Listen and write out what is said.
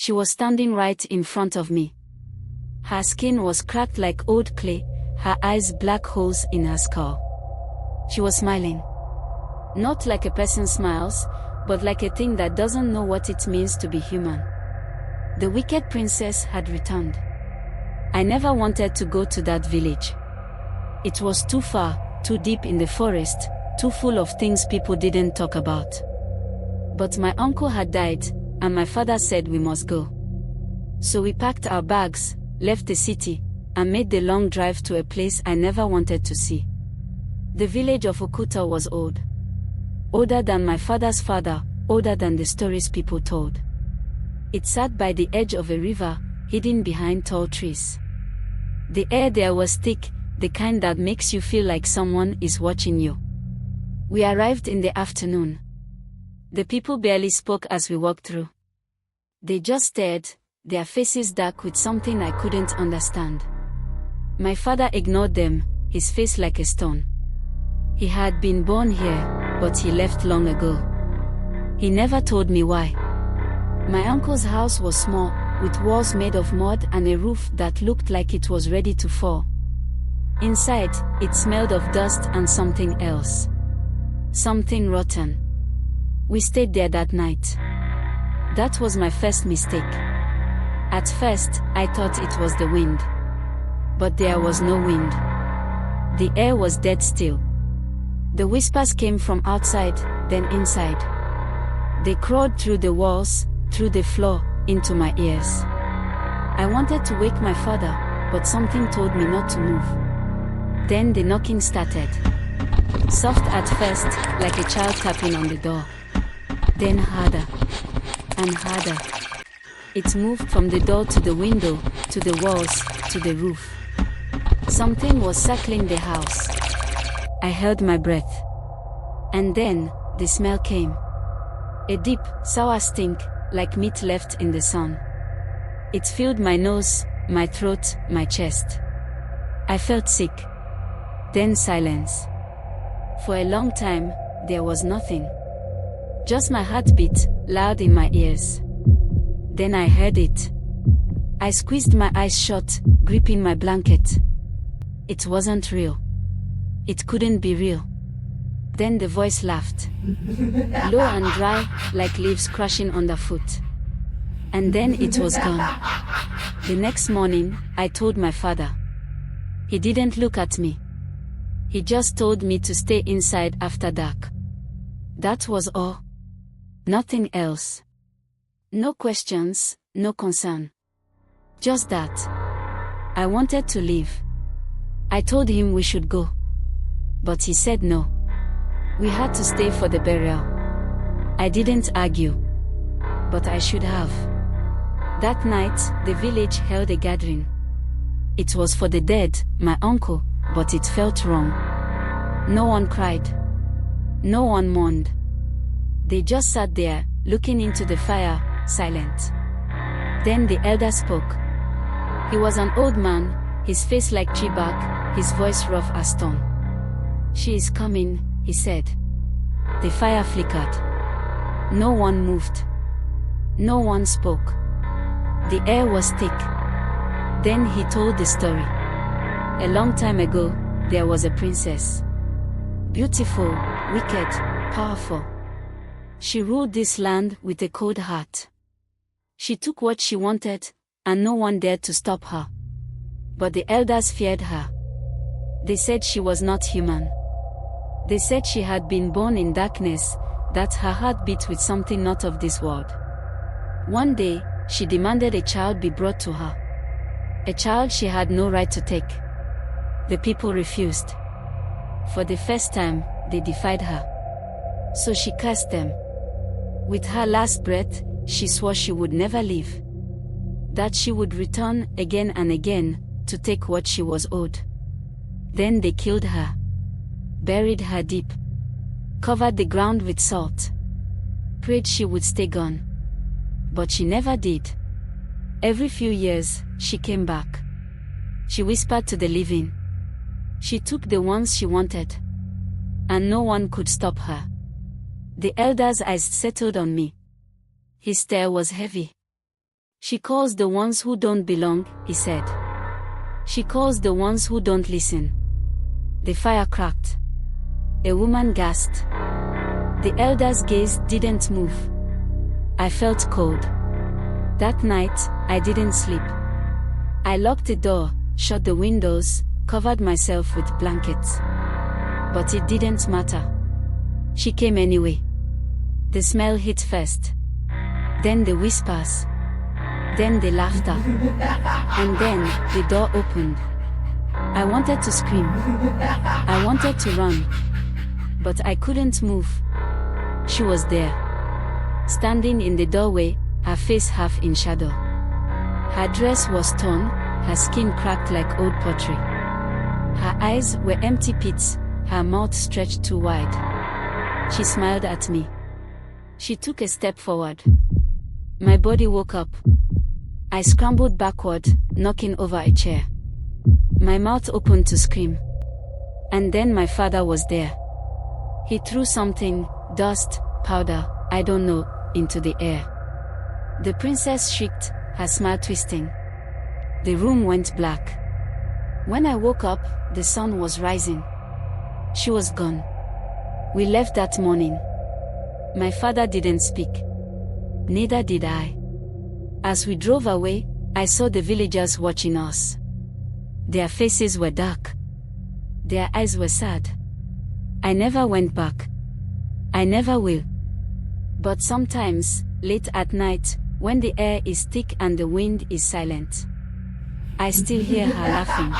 She was standing right in front of me. Her skin was cracked like old clay, her eyes black holes in her skull. She was smiling. Not like a person smiles, but like a thing that doesn't know what it means to be human. The wicked princess had returned. I never wanted to go to that village. It was too far, too deep in the forest, too full of things people didn't talk about. But my uncle had died, and my father said we must go. So we packed our bags, left the city, and made the long drive to a place I never wanted to see. The village of Okuta was old. Older than my father's father, older than the stories people told. It sat by the edge of a river, hidden behind tall trees. The air there was thick, the kind that makes you feel like someone is watching you. We arrived in the afternoon. The people barely spoke as we walked through. They just stared, their faces dark with something I couldn't understand. My father ignored them, his face like a stone. He had been born here, but he left long ago. He never told me why. My uncle's house was small, with walls made of mud and a roof that looked like it was ready to fall. Inside, it smelled of dust and something else. Something rotten. We stayed there that night. That was my first mistake. At first, I thought it was the wind. But there was no wind. The air was dead still. The whispers came from outside, then inside. They crawled through the walls, through the floor, into my ears. I wanted to wake my father, but something told me not to move. Then the knocking started. Soft at first, like a child tapping on the door. Then harder. And harder. It moved from the door to the window, to the walls, to the roof. Something was circling the house. I held my breath. And then, the smell came. A deep, sour stink, like meat left in the sun. It filled my nose, my throat, my chest. I felt sick. Then silence. For a long time, there was nothing. Just my heartbeat, loud in my ears. Then I heard it. I squeezed my eyes shut, gripping my blanket. It wasn't real. It couldn't be real. Then the voice laughed. Low and dry, like leaves crashing underfoot. And then it was gone. The next morning, I told my father. He didn't look at me. He just told me to stay inside after dark. That was all. Nothing else. No questions, no concern. Just that. I wanted to leave. I told him we should go. But he said no. We had to stay for the burial. I didn't argue. But I should have. That night, the village held a gathering. It was for the dead, my uncle, but it felt wrong. No one cried. No one mourned. They just sat there, looking into the fire, silent. Then the elder spoke. He was an old man, his face like tree bark, his voice rough as stone. She is coming, he said. The fire flickered. No one moved. No one spoke. The air was thick. Then he told the story. A long time ago, there was a princess. Beautiful, wicked, powerful. She ruled this land with a cold heart. She took what she wanted, and no one dared to stop her. But the elders feared her. They said she was not human. They said she had been born in darkness, that her heart beat with something not of this world. One day, she demanded a child be brought to her. A child she had no right to take. The people refused. For the first time, they defied her. So she cursed them. With her last breath, she swore she would never leave. That she would return again and again, to take what she was owed. Then they killed her. Buried her deep. Covered the ground with salt. Prayed she would stay gone. But she never did. Every few years, she came back. She whispered to the living. She took the ones she wanted. And no one could stop her. The elder's eyes settled on me. His stare was heavy. She calls the ones who don't belong, he said. She calls the ones who don't listen. The fire cracked. A woman gasped. The elder's gaze didn't move. I felt cold. That night, I didn't sleep. I locked the door, shut the windows, covered myself with blankets. But it didn't matter. She came anyway. The smell hit first. Then the whispers. Then the laughter. And then the door opened. I wanted to scream. I wanted to run. But I couldn't move. She was there. Standing in the doorway, her face half in shadow. Her dress was torn, her skin cracked like old pottery. Her eyes were empty pits, her mouth stretched too wide. She smiled at me. She took a step forward. My body woke up. I scrambled backward, knocking over a chair. My mouth opened to scream. And then my father was there. He threw something, dust, powder, I don't know, into the air. The princess shrieked, her smile twisting. The room went black. When I woke up, the sun was rising. She was gone. We left that morning. My father didn't speak. Neither did I. As we drove away, I saw the villagers watching us. Their faces were dark. Their eyes were sad. I never went back. I never will. But sometimes, late at night, when the air is thick and the wind is silent, I still hear her laughing.